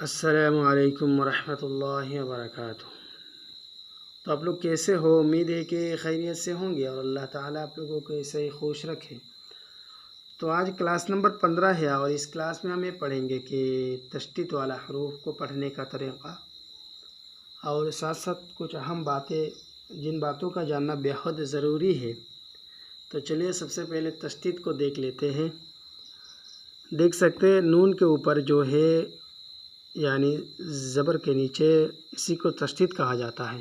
السلام علیکم ورحمۃ اللہ وبرکاتہ۔ تو آپ لوگ کیسے ہو؟ امید ہے کہ خیریت سے ہوں گے اور اللہ تعالیٰ آپ لوگوں کو ایسے ہی خوش رکھے۔ تو آج کلاس نمبر 15 ہے اور اس کلاس میں ہم یہ پڑھیں گے کہ تشدد والا حروف کو پڑھنے کا طریقہ اور ساتھ ساتھ کچھ اہم باتیں جن باتوں کا جاننا بہت ضروری ہے۔ تو چلیے سب سے پہلے تشدد کو دیکھ لیتے ہیں۔ دیکھ سکتے ہیں نون کے اوپر جو ہے یعنی زبر کے نیچے، اسی کو تشدد کہا جاتا ہے۔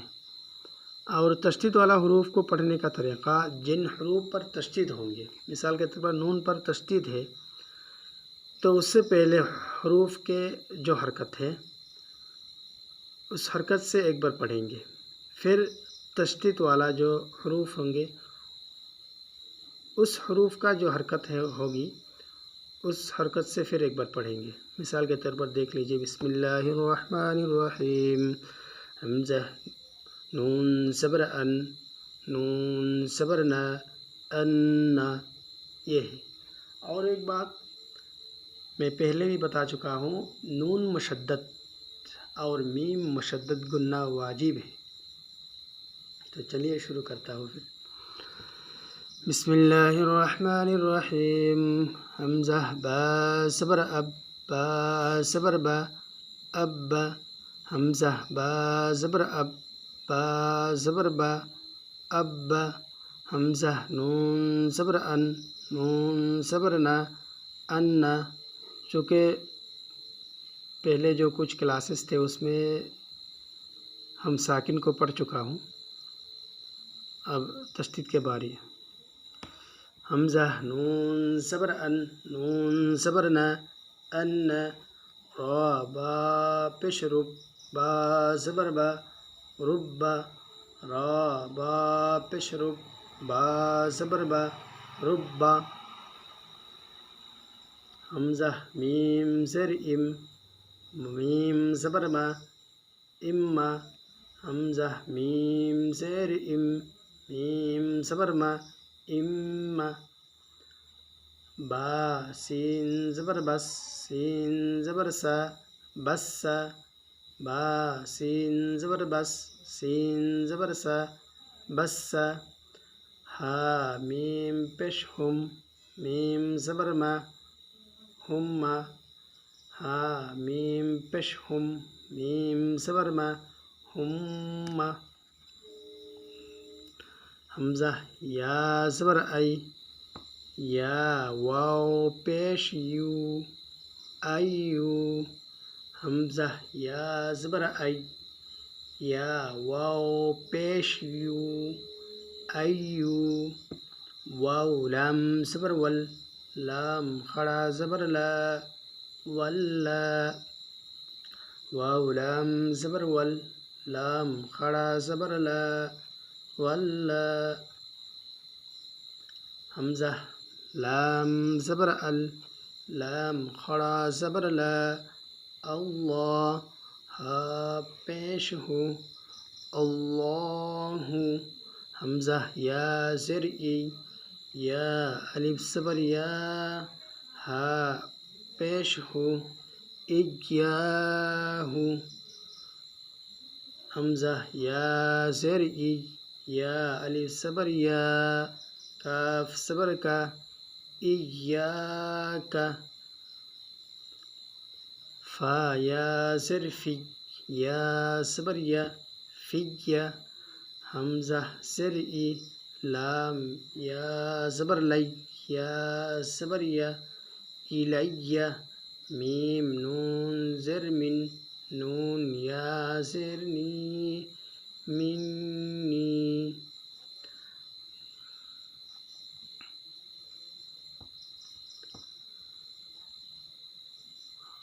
اور تشدد والا حروف کو پڑھنے کا طریقہ، جن حروف پر تشدد ہوں گے، مثال کے طور پر نون پر تشدد ہے تو اس سے پہلے حروف کے جو حرکت ہے اس حرکت سے ایک بار پڑھیں گے، پھر تشدد والا جو حروف ہوں گے اس حروف کا جو حرکت ہے ہوگی اس حرکت سے پھر ایک بار پڑھیں گے۔ مثال کے طور پر دیکھ لیجئے، بسم اللہ الرحمن الرحیم، حمزہ، نون صبر ان، نون صبر نا، ان، یہ ہے۔ اور ایک بات میں پہلے بھی بتا چکا ہوں، نون مشدد اور میم مشدد گننا واجب ہے۔ تو چلیے شروع کرتا ہوں پھر۔ بسم اللہ الرحمن الرحیم، حمزہ با صبر اب، با صبر با، اب با، حمزہ با زبر اب، با زبر با، اب با، حمزہ نون صبر ان، نون صبر نا، ان۔ چونکہ پہلے جو کچھ کلاسز تھے اس میں ہم ساکن کو پڑھ چکا ہوں، اب تشدید کے باری ہے۔ حمزہ نون صبر ان، نون صبر نا، ان، را با پیش رب، با زبر با، ربا، را با پیش رب، با زبر با، ربا، حمزہ میم زیر ام، میم زبر ما، اما، حمزہ میم زیر ام، میم زبر ما، اما، با سین زبر بس، سین زبر سا، بسا، با سین زبر بس، سین زبر سا، بسا، ہا میم پیش ہم، میم زبر ما، ہما، ہا میم پیش ہم، میم زبر ما، ہما، حمزہ یا زبر ای، یا واو پیش یو، ایو، حمزہ یا زبر ای، یا واو پیش یو، ایو، واو لام زبر ول، لام کھڑا زبر لا، ولا، واو لام زبر ول، لام کھڑا زبر لا، ولا، حمزہ لام زبر ال، لام کھڑا زبر لا، اللہ، ہا پیش ہو، اللہ، حمزہ یا زیر ای، یا الف زبر یا، ہا پیش ہو، ایاہ، حمزہ یا زیر ای، یا الف زبر یا، کاف صبر کا، ایاک، فا یا زیر فی، یا صبر یا، فیا، حمزہ زیر ای، لام یا زبر لی، یا صبر یا، الیہ، میم نون زیر من، نون یا زیر نی، منی،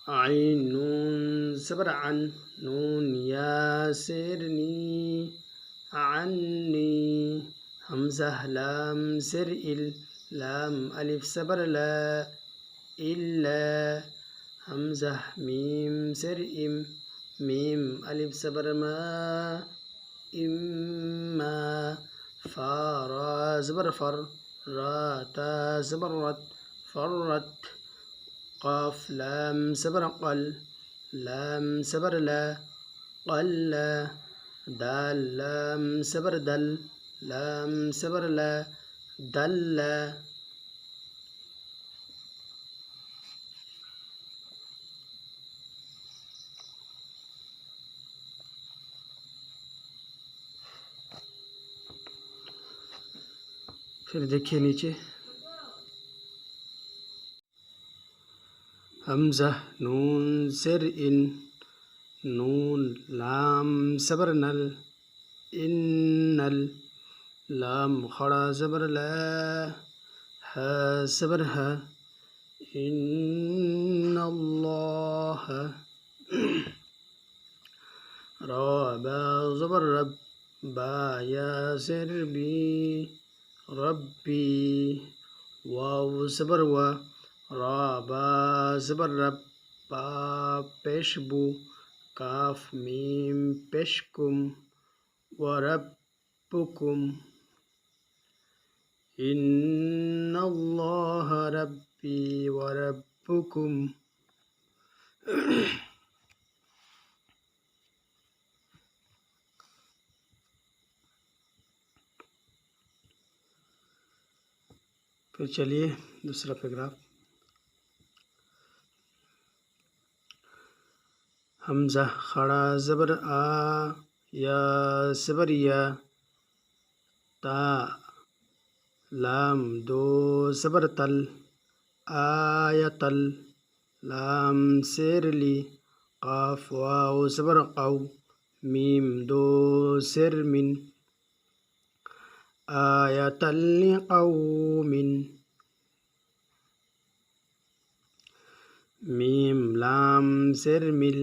عین نون صبر عن، نون یا زیر نی، عنی، حمزہ لام زیر ال، لام الف صبر لا، الا، حمزہ میم زیر ام، میم الف صبر ما، اما، فا را زبر فر، را تا زبر رت، فرت، قاف لام صبر قل، لام صبر لا قل دال لام صبر دل لام صبر لا دل پھر دیکھیے نیچے حمزہ نون زر ان نون لام صبر نل ان لام خڑا زبر لا ہا صبر ہا ان اللہ را با زبر رب با یا زر بی ربی واو زبر وا را با زبر رب با پیش بو کاف میم پیش کم وربکم ان اللہ ربی وربکم پھر چلیے دوسرا پیراگراف حمزہ خڑا زبر آ یا صبر یا تا لام دو زبر تل آیتل لام سیر لی قاف واو زبر قو میم دو سر من آیتل لقوم میم لام سر مل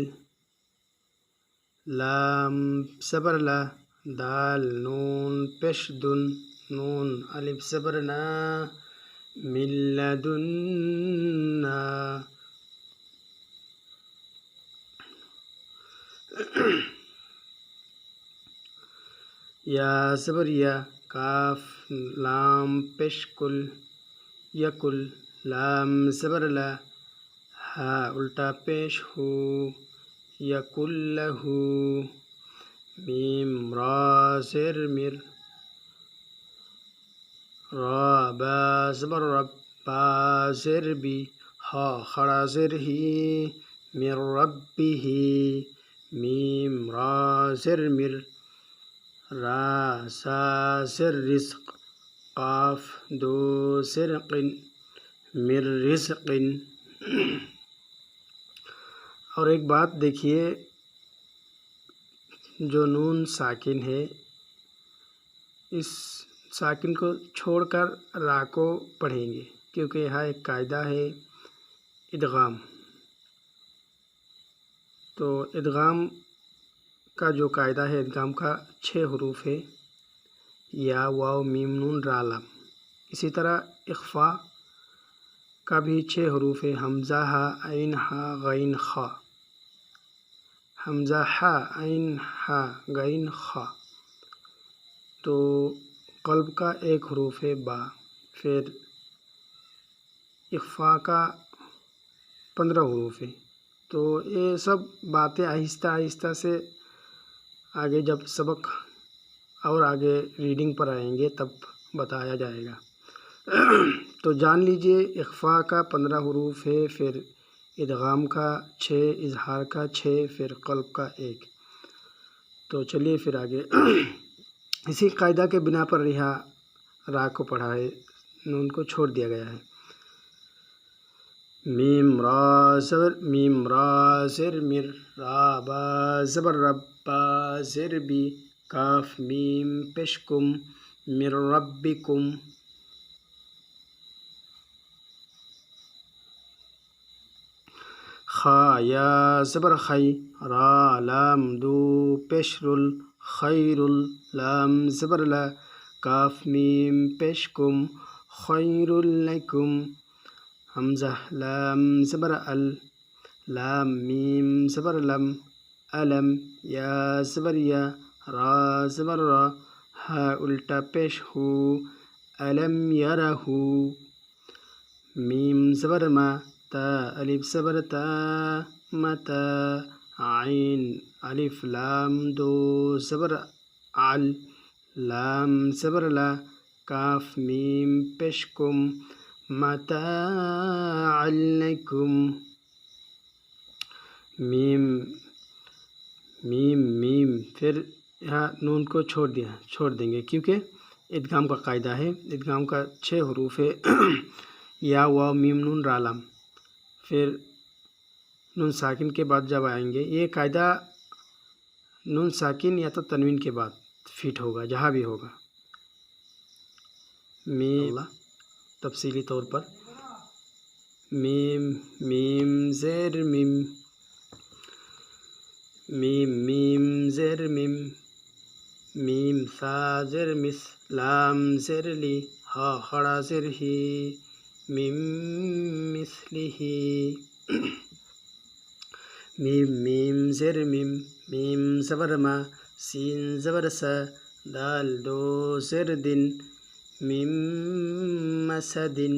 لام صبر لا دال نون پیش دن نون الف صبر نا من لدنا یا صبر یا کاف لام پیش کل یکل لام صبر لا ہا الٹا پیش ہو یکل لہو میم را زر مر را با زبر رب با زر بی ہا خڑا زر ہی مر ربی میم را زر مر را سا زر رزق قاف دو سرق مر رزق اور ایک بات دیکھیے جو نون ساکن ہے اس ساکن کو چھوڑ کر را کو پڑھیں گے کیونکہ یہاں ایک قاعدہ ہے ادغام. تو ادغام کا جو قاعدہ ہے ادغام کا 6 حروف ہے یا واو میم نون را لام. اسی طرح اخفا کا بھی 6 حروف ہے حمزہ ہا عین ہا غین خا. حمزہ ہا عین ہا غین خا. تو قلب کا 1 حروف ہے با. پھر اخفا کا 15 حروف ہے. تو یہ سب باتیں آہستہ آہستہ سے آگے جب سبق اور آگے ریڈنگ پر آئیں گے تب بتایا جائے گا. تو جان لیجئے اخفا کا 15 حروف ہے، پھر ادغام کا 6، اظہار کا 6، پھر قلب کا 1. تو چلیے پھر آگے اسی قاعدہ کے بنا پر را کو پڑھا ہے، نون کو چھوڑ دیا گیا ہے. میم را زر مر را با زبر رب با زر بی کاف میم پیشکم مر ربکم. خا یا زبر خی را لام دو پیشرل خیر لام زبر لا کاف میم پیشکم خیر لکم. حمزہ لام زبر ال لام میم زبر لم علم یا زبر یا را زبر را ہا الٹا پیش ہو علم یرہو. میم زبر ما تا الف زبر تا متا عین الف لام دو زبر عل لام زبر لا کاف میم پیش کم متاعا لکم میم میم میم پھر یہاں نون کو چھوڑ دیں گے کیونکہ ادغام کا قاعدہ ہے. ادغام کا 6 حروف ہے یا واو میم نون را لام. پھر نون ساکن کے بعد جب آئیں گے یہ قاعدہ نون ساکن یا تو تنوین کے بعد فٹ ہوگا جہاں بھی ہوگا. میم تفصیلی طور پر میم میم زیر میم میم میم زیر میم میم ثا زیر مس لام زیر لی ہا خڑا زیر ہی میم مثلی ہی میم میم زیر میم میم زبر ما سین زبر سا دال دو زیر دن میم مسدن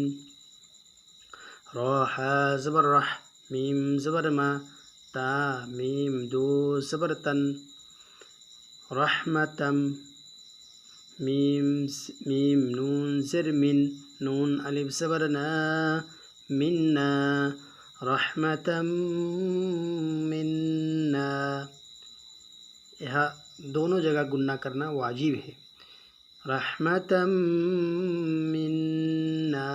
را حا زبر رح میم زبر ما تا میم دو زبر تن رحمتم میم نون زر من نون الف زبر نا منا رحمتم منا. یہاں دونوں جگہ گننا کرنا واجب ہے. رحمتم منا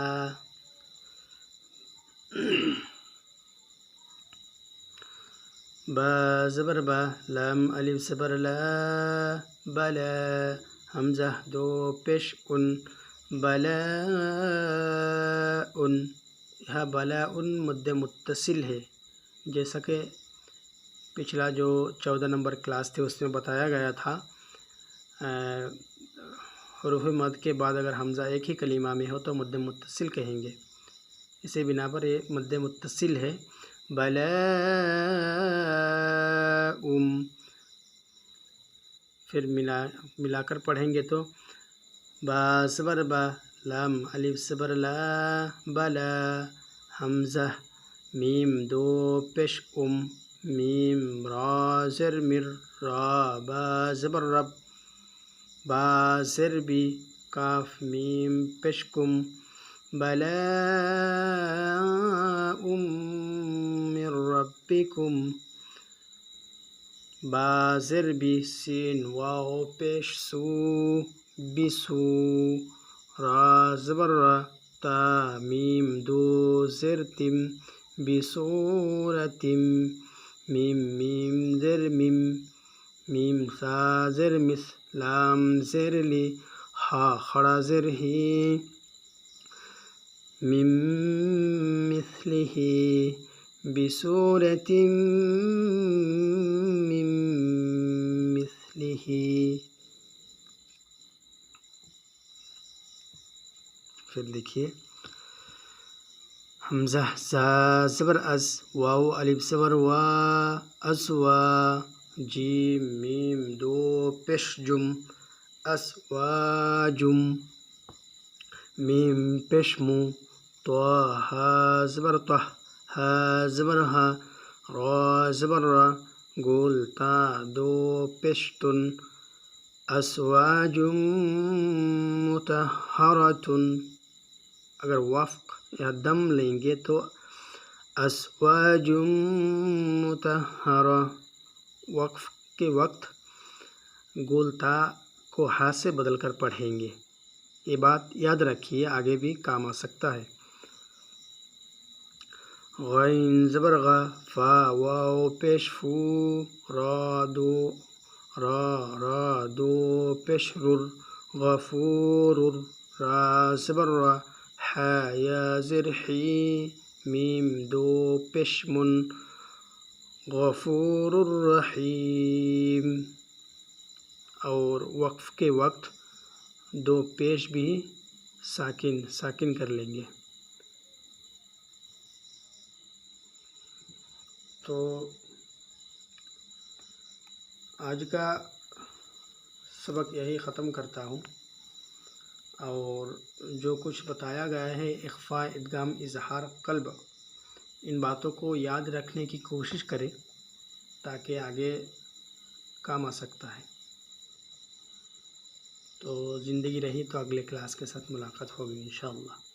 با زبر با لام الف زبر لا بلا حمزہ دو پیش ان بلا ان. یہاں بلا ان مد متصل ہے جیسا کہ پچھلا جو 14 نمبر کلاس تھے اس میں بتایا گیا تھا. حروف مد کے بعد اگر حمزہ ایک ہی کلمہ میں ہو تو مد متصل کہیں گے. اسی بنا پر یہ مد متصل ہے. بلا پھر ملا کر پڑھیں گے تو با زبر با لام الف زبر لا بلا حمزہ میم دو پیش میم را زر مر را با زبر رب با زر بی کاف میم پیش کم بلا من ربکم با زر بی سین واو پیش سو بسو را زبر را تا میم دو زر تم بصورتم میم میم زر میم میم ثا زر مس لام زر لی ہا خڑا زر ہی میم مثلہ بصورت من مثلہ. پھر دیکھیے حمزہ زا زبر از واو الف زبر وا اسوا جیم میم دو پیش جم اسواجم میم پیش مو تو ہا زبر طہ ہا زبر ہا را زبر را گول تا دو پیشتن اسواجم مطہرتن. اگر وفق یا دم لیں گے تو اسواج مطہرہ. وقف کے وقت گول تا کو ہا سے بدل کر پڑھیں گے. یہ بات یاد رکھیے آگے بھی کام آ سکتا ہے. غین زبر غا فا واو پیش فو را دو پیش رر غفور را زبر را حا یا زر حی میم دو پیش من غفور الرحیم. اور وقف کے وقت دو پیش بھی ساکن کر لیں گے. تو آج کا سبق یہی ختم کرتا ہوں. اور جو کچھ بتایا گیا ہے اخفاء ادغام اظہار قلب ان باتوں کو یاد رکھنے کی کوشش کریں تاکہ آگے کام آ سکتا ہے۔ تو زندگی رہی تو اگلے کلاس کے ساتھ ملاقات ہوگی انشاءاللہ۔